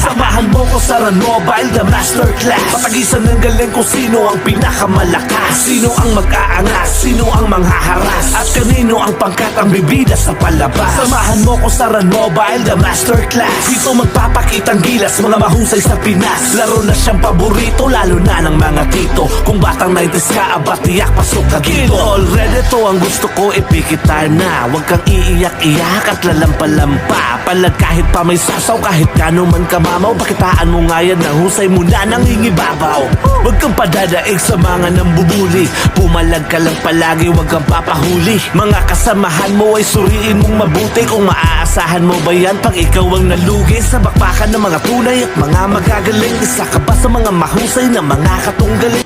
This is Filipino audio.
Samahan mo ko sa Run Mobile, the masterclass. Patagisan ng galing kung sino ang pinakamalakas, sino ang mag-aangas, sino ang manghaharas, at kanino ang pangkat ang bibida sa palabas. Samahan mo ko sa Run Mobile, the masterclass. Dito magpapakitang gilas, mga mahusay sa Pinas. Laro na siyang paborito, lalo na ng mga tito. Kung batang 90s ka, aba tiyak pasok ka dito. Already to ang gusto ko, ipikit time na. Huwag kang iiyak-iyak at lalampa-lampa. Palag kahit pa may sasaw, kahit kano man kamamaw. Pakitaan mo nga yan, ang husay mo na nangingibabaw. Huwag kang padadaig sa mga nambubuli. Pumalag ka lang palagi, huwag kang papahuli. Mga kasamahan mo ay suriin mong mabuti. Kung maaasahan mo ba yan pag ikaw ang nalugi sa bakbakan ng mga tunay at mga magagaling? Isa ka ba sa mga mahusay na mga katunggaling?